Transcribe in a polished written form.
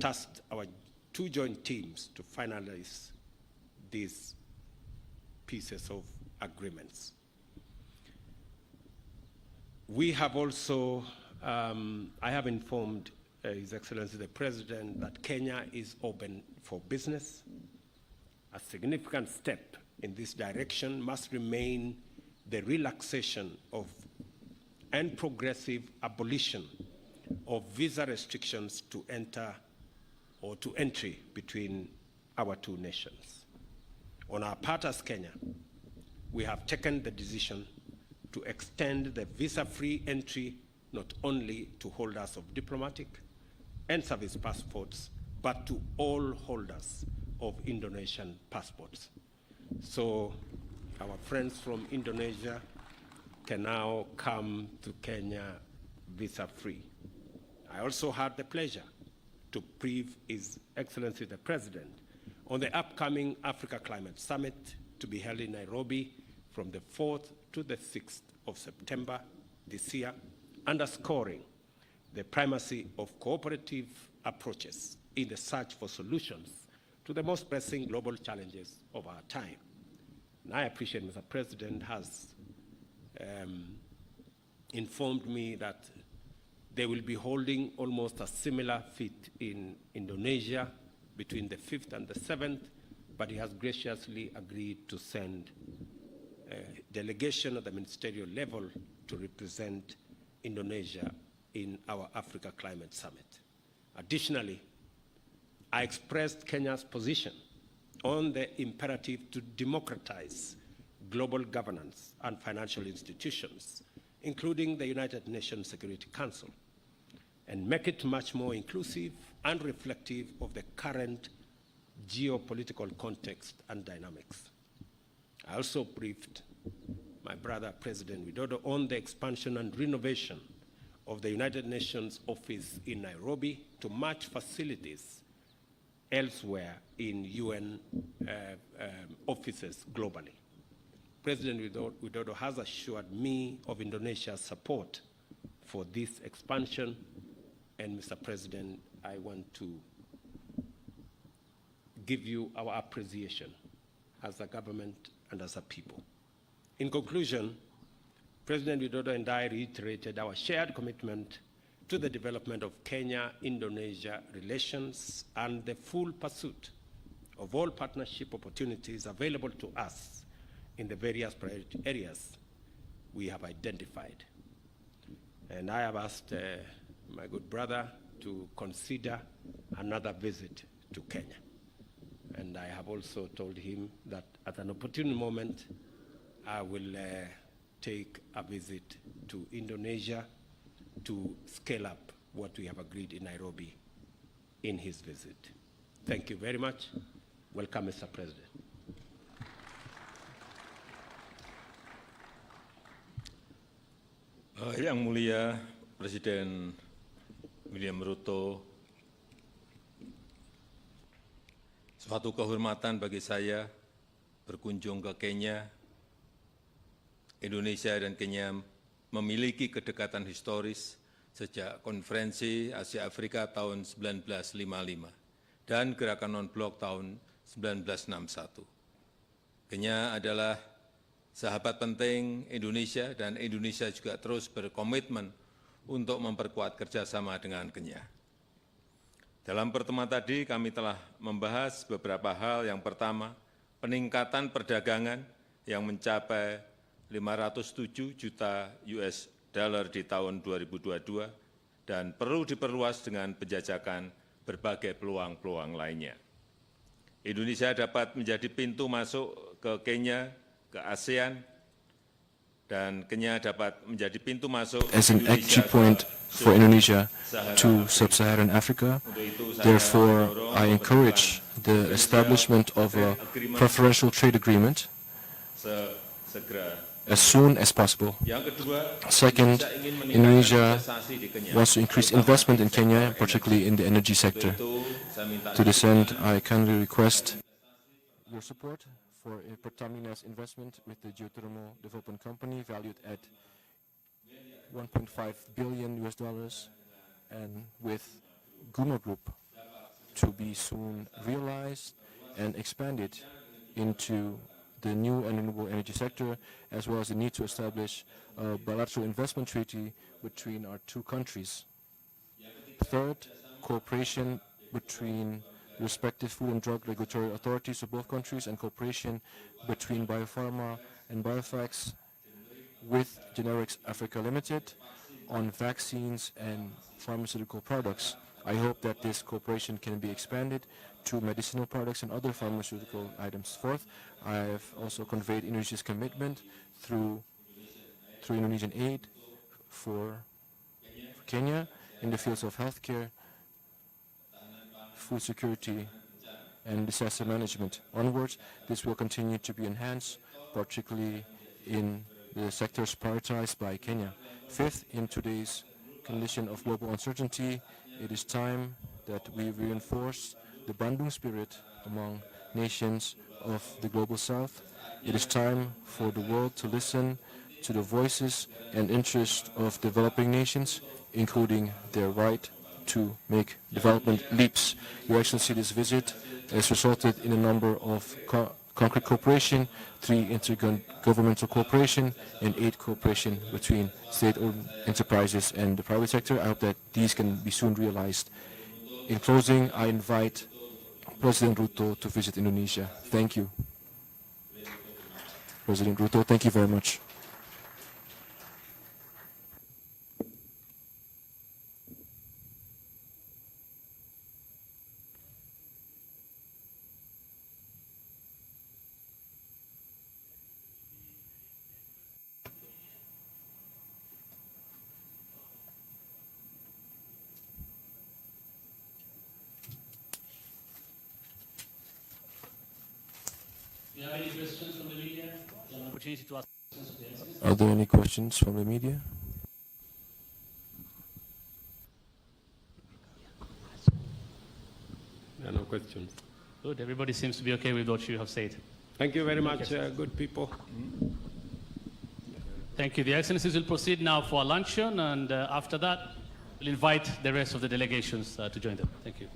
tasked our two joint teams to finalize these pieces of agreements. We have also, I have informed His Excellency the President that Kenya is open for business. A significant step in this direction must remain the relaxation of and progressive abolition of visa restrictions to enter or to entry between our two nations. On our part as Kenya, we have taken the decision to extend the visa-free entry not only to holders of diplomatic and service passports, but to all holders of Indonesian passports. So our friends from Indonesia can now come to Kenya visa-free. I also had the pleasure to brief His Excellency the President on the upcoming Africa Climate Summit to be held in Nairobi from the 4th to the 6th of September this year, underscoring the primacy of cooperative approaches in the search for solutions to the most pressing global challenges of our time. And I appreciate Mr. President has informed me that they will be holding almost a similar feat in Indonesia between the 5th and the 7th, but he has graciously agreed to send a delegation at the ministerial level to represent Indonesia in our Africa Climate Summit. Additionally, I expressed Kenya's position on the imperative to democratize global governance and financial institutions, including the United Nations Security Council, and make it much more inclusive and reflective of the current geopolitical context and dynamics. I also briefed my brother, President Widodo, on the expansion and renovation of the United Nations office in Nairobi to match facilities elsewhere in UN offices globally. President Widodo has assured me of Indonesia's support for this expansion, and Mr. President, I want to give you our appreciation as a government and as a people. In conclusion, President Widodo and I reiterated our shared commitment to the development of Kenya-Indonesia relations and the full pursuit of all partnership opportunities available to us in the various priority areas we have identified. And I have asked my good brother to consider another visit to Kenya. And I have also told him that at an opportune moment, I will take a visit to Indonesia to scale up what we have agreed in Nairobi in his visit. Thank you very much. Welcome, Mr. President. Yang Mulia Presiden William Ruto, suatu kehormatan bagi saya berkunjung ke Kenya. Indonesia dan Kenya memiliki kedekatan historis sejak konferensi Asia Afrika tahun 1955 dan gerakan non-blok tahun 1961. Kenya adalah sahabat penting Indonesia dan Indonesia juga terus berkomitmen untuk memperkuat kerjasama dengan Kenya. Dalam pertemuan tadi kami telah membahas beberapa hal. Yang pertama, peningkatan perdagangan yang mencapai 507 juta US dollar di tahun 2022 dan perlu diperluas dengan penjajakan berbagai peluang-peluang lainnya. Indonesia dapat menjadi pintu masuk ke Kenya, ke ASEAN, dan Kenya dapat menjadi pintu masuk as an entry point for Indonesia to sub-Saharan Africa. Therefore, I encourage the establishment of a preferential trade agreement as soon as possible. Second, Indonesia wants to increase investment in Kenya, particularly in the energy sector. To this end, I kindly request your support for Pertamina's investment with the Geothermal Development Company, valued at $1.5 billion US, and with Guma Group, to be soon realized and expanded into the new and renewable energy sector, as well as the need to establish a bilateral investment treaty between our two countries. Third, cooperation between the respective food and drug regulatory authorities of both countries, and cooperation between Biopharma and Biofax with Generics Africa Limited on vaccines and pharmaceutical products. I hope that this cooperation can be expanded to medicinal products and other pharmaceutical items. Fourth, I have also conveyed Indonesia's commitment through Indonesian aid for Kenya in the fields of healthcare, food security, and disaster management. Onwards, this will continue to be enhanced, particularly in the sectors prioritized by Kenya. Fifth, in today's condition of global uncertainty, it is time that we reinforce the Bandung spirit among nations of the Global South. It is time for the world to listen to the voices and interests of developing nations, including their right to make development leaps. Your Excellency, this visit has resulted in a number of concrete cooperation, 3 intergovernmental cooperation, and 8 cooperation between state-owned enterprises and the private sector. I hope that these can be soon realized. In closing, I invite President Ruto to visit Indonesia. Thank you. President Ruto, thank you very much. Do you have any questions from the media? An opportunity to ask questions of the Excellency. Are there any questions from the media? There are no questions. Good. Everybody seems to be okay with what you have said. Thank you very much, good people. Thank you. The Excellencies will proceed now for a luncheon, and after that, we'll invite the rest of the delegations to join them. Thank you.